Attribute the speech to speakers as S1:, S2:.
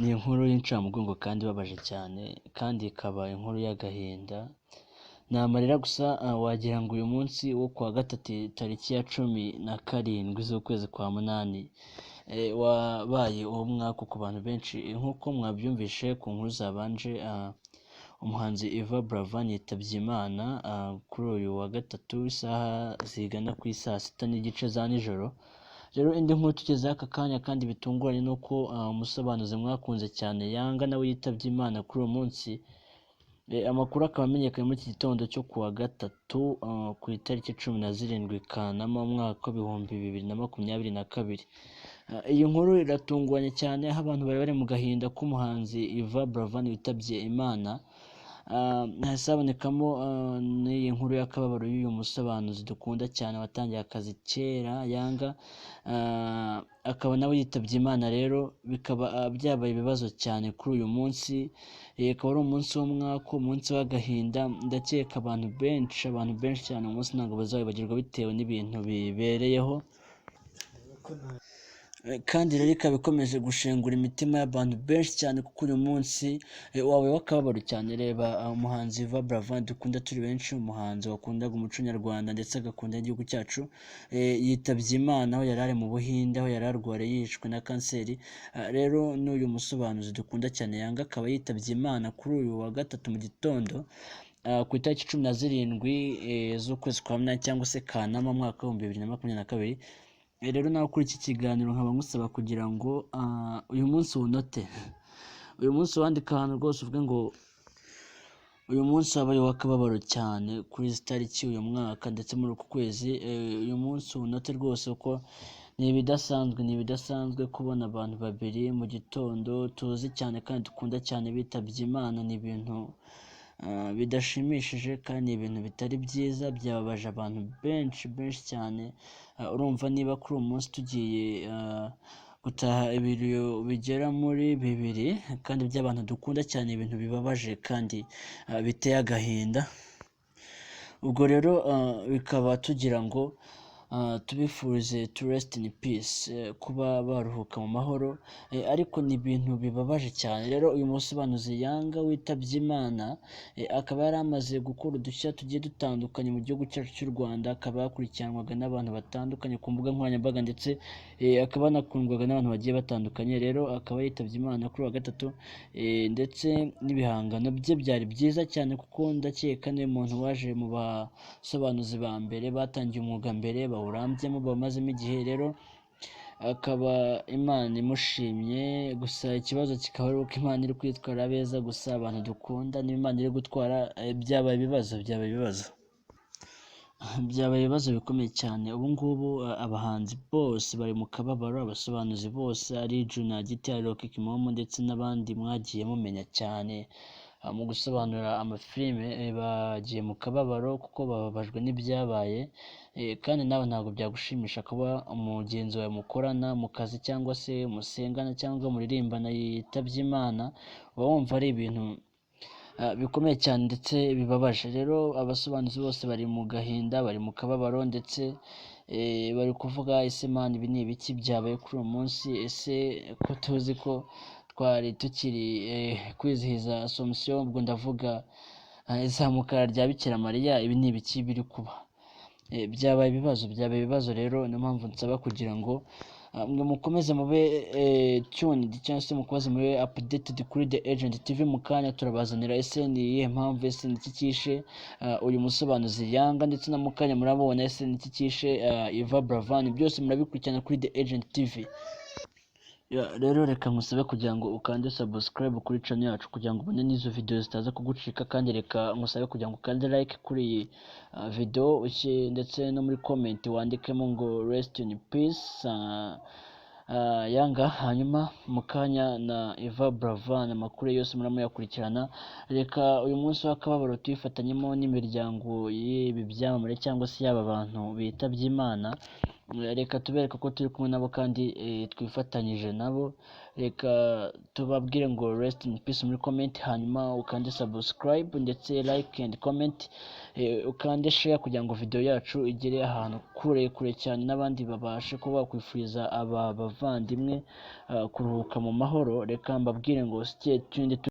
S1: Ni inkuru y'incamugongo kandi ibabaje cyane kandi ikaba inkuru y'agahinda, ni amarira gusa wagira ngo uyu munsi wo kuwa gatatu tariki ya 17 z'ukwezi kwa munani wabaye uwo mwaka ku bantu benshi nk'uko mwabyumvishe ku nkuru zabanje. Umuhanzi Iva Buravan yitabye Imana kuri uyu wa gatatu isaha zigana ku saa 6:30 za nijoro. Rero indi nkuru tugezeho aka kanya kandi bitunguranye ni uko umusobanuzi mwakunze cyane Yanga nawe yitabye Imana kuri uwo munsi. Amakuru akaba amenyekanye muri iki gitondo cyo kuwa gatatu ku itariki 17 Kanama umwaka w'ibihumbi 2022. Iyi nkuru iratunguranye cyane aho abantu bari mu gahinda k'umuhanzi Iva Buravan witabye Imana. Hasabonekamo n'iyi nkuru y'akababaro y'uyu musobanuzi dukunda cyane watangiye akazi kera Yanga, akaba nawe yitabye Imana. Rero bikaba byabaye ibibazo cyane kuri uyu munsi, akaba ari umunsi w'umwaka, umunsi w'agahinda. Ndakeka abantu benshi cyane umunsi ntabwo bazawibagirwa bitewe n'ibintu bibereyeho, kandi rero ikaba ikomeje gushengura imitima y'abantu benshi cyane kuko uyu munsi wabaye w'akababaro cyane. Reba umuhanzi Iva Buravan dukunda turi benshi, umuhanzi wakundaga umuco nyarwanda ndetse agakunda igihugu cyacu, yitabye Imana aho yari ari mu Buhinde, aho yari arwariye yishwe na kanseri. Rero n'uyu musobanuzi dukunda cyane Yanga akaba yitabye Imana kuri uyu wa gatatu mu gitondo ku itariki 17 z'ukwezi kwa munani cyangwa se Kanama umwaka wa 2022. Rero nawe kuri iki kiganiro nkaba ngusaba kugira ngo uyu munsi unote, uyu munsi wandika ahantu rwose uvuge ngo uyu munsi wabaye w'akababaro cyane kuri izi tariki uyu mwaka ndetse muri uku kwezi. Uyu munsi unote rwose uko ni ibidasanzwe kubona abantu babiri mu gitondo tuzi cyane kandi dukunda cyane bitabye Imana. Ni ibintu bidashimishije kandi ibintu bitari byiza, byababaje abantu benshi cyane. Urumva niba kuri uyu munsi tugiye gutaha ibiro bigera muri 2 kandi by'abantu dukunda cyane, ibintu bibabaje kandi biteye agahinda. Ubwo rero bikaba tugira ngo tubifurize to rest in peace, kuba baruhuka mu mahoro, ariko ni ibintu bibabaje cyane. Rero uyu musobanuzi Yanga witabye Imana akaba yari amaze gukora udushya tugiye dutandukanye mu gihugu cyacu cy'u Rwanda, akaba yakurikiranwaga n'abantu batandukanye ku mbuga nkoranyambaga ndetse akaba anakundwaga n'abantu bagiye batandukanye. Rero akaba yitabye Imana kuri wa gatatu, ndetse n'ibihangano bye byari byiza cyane kuko ndakeka niwe muntu waje mu basobanuzi ba mbere batangiye umwuga mbere bawurambyemo bamazemo igihe. Rero akaba Imana imushimye, gusa ikibazo kikaba ari uko Imana iri kwitwara abeza gusa abantu dukunda n'Imana iri gutwara byabaye ibibazo bikomeye cyane. Ubu ngubu abahanzi bose bari mu kababaro, abasobanuzi bose ari Juna Giti, Rock Kimomo ndetse n'abandi mwagiye mumenya cyane mu gusobanura amafilime bagiye mu kababaro kuko bababajwe n'ibyabaye. Kandi nawe ntabwo byagushimisha kuba umugenzi wawe mukorana mu kazi cyangwa se musengana cyangwa muririmbana yitabye Imana, uba wumva ari ibintu bikomeye cyane ndetse bibabaje. Rero abasobanuzi bose bari mu gahinda, bari mu kababaro ndetse bari kuvuga ese Mana ibi ni ibiki byabaye kuri uyu munsi? Ese ko tuzi ko twari tukiri kwizihiza Assomption, ubwo ndavuga izamuka rya Bikira Mariya, ibi ni ibiki biri kuba? Byabaye ibibazo. Rero niyo mpamvu nsaba kugira ngo mwe mukomeze mube tuned cyangwa se mukomeze mube updated kuri The Agent TV. Mu kanya turabazanira ese ni iyihe mpamvu, ese ni iki kishe uyu musobanuzi Yanga, ndetse na mu kanya murabona ese ni iki kishe Iva Buravan. Byose murabikurikirana kuri The Agent TV. Rero reka nkusabe kugira ngo ukande subscribe kuri channel yacu kugira ngo ubone n'izo video zitaza kugucika, kandi reka nkusabe kugira ngo ukande like kuri iyi video ndetse no muri comment wandikemo ngo rest in peace Yanga. Hanyuma mu kanya na Iva Buravan amakuru yose muramuyakurikirana. Reka uyu munsi w'akababaro tuyifatanyemo n'imiryango y'ibi byamamare cyangwa se y'aba bantu bitabye Imana. reka tubereke ko turi kumwe nabo kandi twifatanyije nabo. Reka tubabwire ngo rest in peace muri comment, hanyuma ukande subscribe ndetse like and comment, ukande share kugira ngo video yacu igere ahantu kure cyane n'abandi babashe kuba bakwifuriza aba bavandimwe kuruhuka mu mahoro. Reka mbabwire ngo stay tuned.